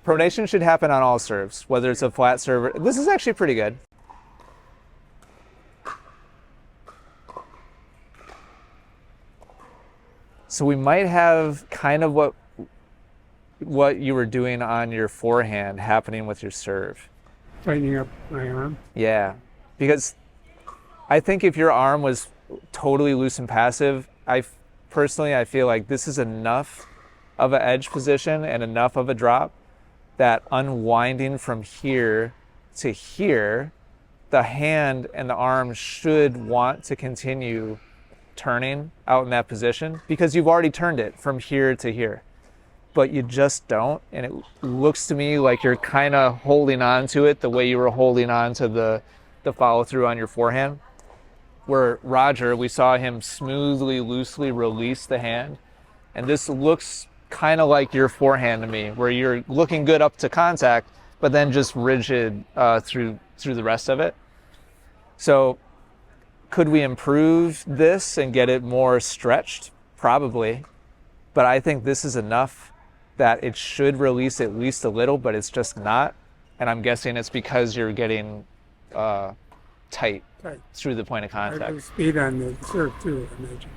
Pronation should happen on all serves, whether it's a flat serve. This is actually pretty good. So we might have kind of what you were doing on your forehand happening with your serve. Tightening up my arm? Yeah, because I think if your arm was totally loose and passive, personally, I feel like this is enough of an edge position and enough of a drop that unwinding from here to here, the hand and the arm should want to continue turning out in that position because you've already turned it from here to here, but you just don't. And it looks to me like you're kind of holding on to it the way you were holding on to the follow through on your forehand, where Roger, we saw him smoothly, loosely release the hand. And this looks kind of like your forehand to me, where you're looking good up to contact, but then just rigid through the rest of it. So could we improve this and get it more stretched? Probably. But I think this is enough that it should release at least a little, but it's just not. And I'm guessing it's because you're getting tight through the point of contact. There's speed on the serve too, I imagine.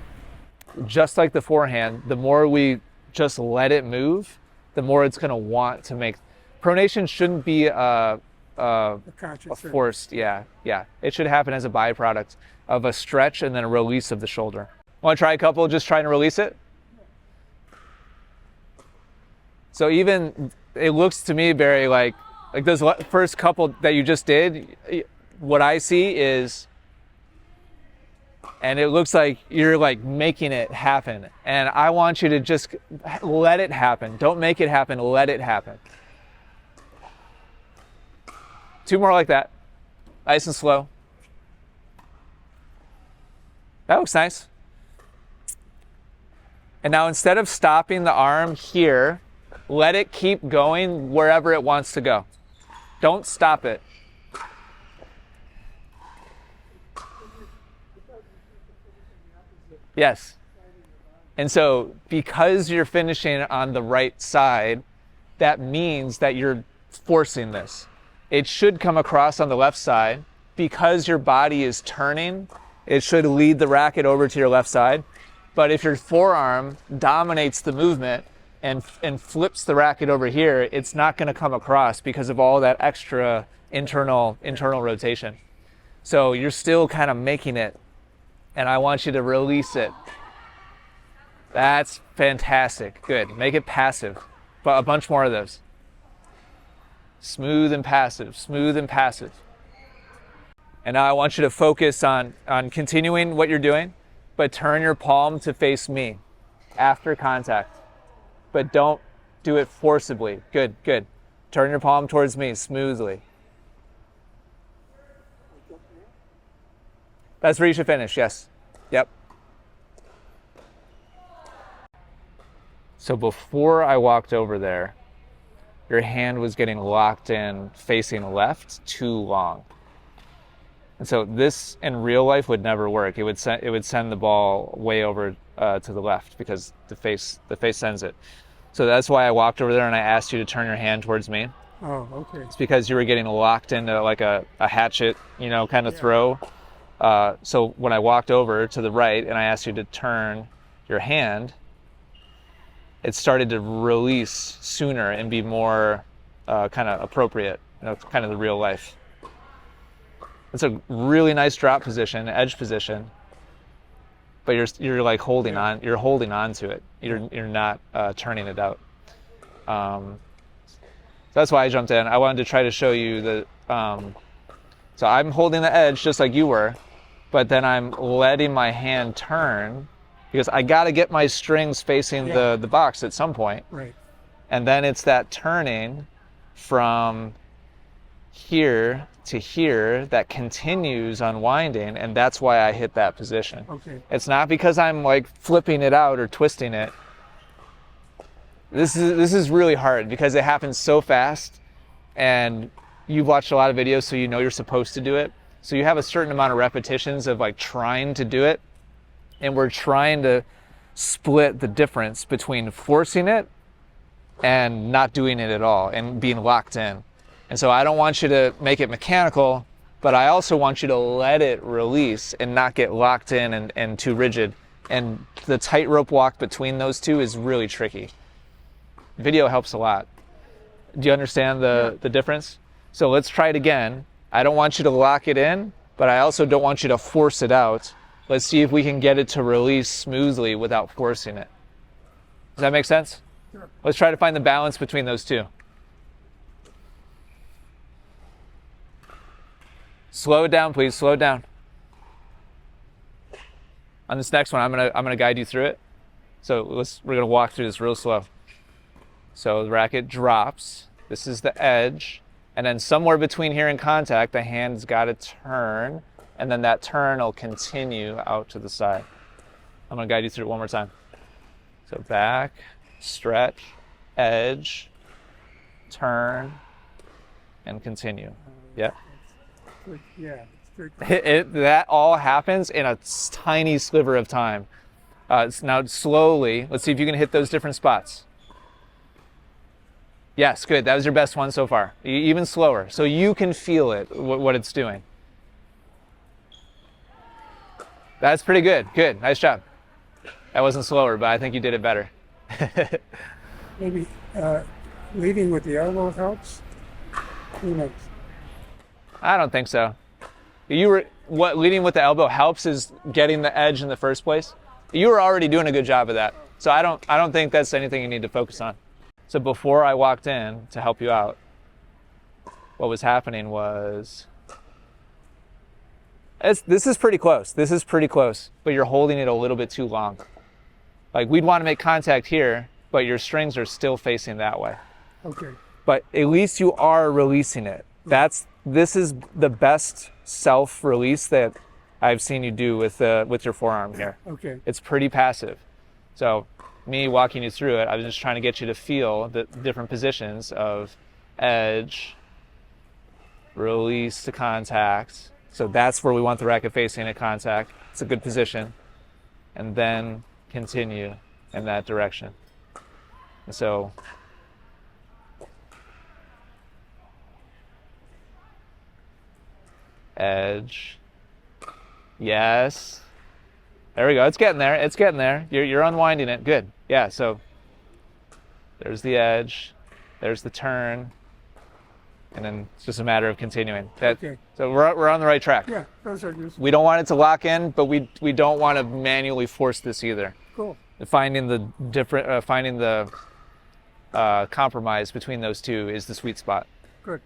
Just like the forehand, the more we just let it move, the more it's going to want to make. Pronation shouldn't be a forced, yeah. It should happen as a byproduct of a stretch and then a release of the shoulder. Want to try a couple just trying to release it? So even, it looks to me, Barry, like those first couple that you just did, what I see is, and it looks like you're like making it happen. And I want you to just let it happen. Don't make it happen, let it happen. Two more like that, nice and slow. That looks nice. And now instead of stopping the arm here, let it keep going wherever it wants to go. Don't stop it. Yes. And so because you're finishing on the right side, that means that you're forcing this. It should come across on the left side. Because your body is turning, it should lead the racket over to your left side. But if your forearm dominates the movement and flips the racket over here, it's not going to come across because of all that extra internal rotation. So you're still kind of making it, and I want you to release it. That's fantastic. Good. Make it passive, but a bunch more of those. Smooth and passive, smooth and passive. And now I want you to focus on continuing what you're doing, but turn your palm to face me after contact. But don't do it forcibly. Good, good. Turn your palm towards me smoothly. That's where you should finish, yes. Yep. So before I walked over there, your hand was getting locked in facing left too long. And so this in real life would never work. It would send the ball way over to the left because the face sends it. So that's why I walked over there and I asked you to turn your hand towards me. Oh, okay. It's because you were getting locked into like a hatchet, kind of throw. So when I walked over to the right and I asked you to turn your hand, it started to release sooner and be more kind of appropriate, kind of the real life. It's a really nice drop position, edge position, but you're like holding on. You're holding on to it. You're not turning it out. So that's why I jumped in. I wanted to try to show you the. So I'm holding the edge just like you were, but then I'm letting my hand turn because I got to get my strings facing the box at some point. Right. And then it's that turning from here to here that continues unwinding, and that's why I hit that position. Okay. It's not because I'm like flipping it out or twisting it. This is really hard because it happens so fast, and you've watched a lot of videos, so you know you're supposed to do it. So you have a certain amount of repetitions of like trying to do it, and we're trying to split the difference between forcing it and not doing it at all and being locked in. And so I don't want you to make it mechanical, but I also want you to let it release and not get locked in and too rigid. And the tightrope walk between those two is really tricky. Video helps a lot. Do you understand the difference? So let's try it again. I don't want you to lock it in, but I also don't want you to force it out. Let's see if we can get it to release smoothly without forcing it. Does that make sense? Sure. Let's try to find the balance between those two. Slow it down, please. Slow it down. On this next one, I'm gonna guide you through it. So we're gonna walk through this real slow. So the racket drops. This is the edge, and then somewhere between here and contact, the hand's got to turn, and then that turn will continue out to the side. I'm gonna guide you through it one more time. So back, stretch, edge, turn, and continue. Yeah. Yeah. That all happens in a tiny sliver of time. Now slowly, let's see if you can hit those different spots. Yes, good. That was your best one so far. Even slower, so you can feel it, what it's doing. That's pretty good. Good. Nice job. That wasn't slower, but I think you did it better. Maybe leading with the elbow helps. Who knows? I don't think so. What leading with the elbow helps is getting the edge in the first place. You were already doing a good job of that. So I don't think that's anything you need to focus on. So before I walked in to help you out, what was happening was, this is pretty close. This is pretty close, but you're holding it a little bit too long. Like we'd want to make contact here, but your strings are still facing that way. Okay. But at least you are releasing it. This is the best self-release that I've seen you do with your forearm here. Okay. It's pretty passive. So me walking you through it, I was just trying to get you to feel the different positions of edge, release to contact. So that's where we want the racket facing at contact. It's a good position. And then continue in that direction. And so edge. Yes. There we go. It's getting there. It's getting there. You're unwinding it. Good. Yeah, so there's the edge. There's the turn. And then it's just a matter of continuing. Okay. So we're on the right track. Yeah, those are useful. We don't want it to lock in, but we don't want to manually force this either. Cool. Finding the compromise between those two is the sweet spot. Good.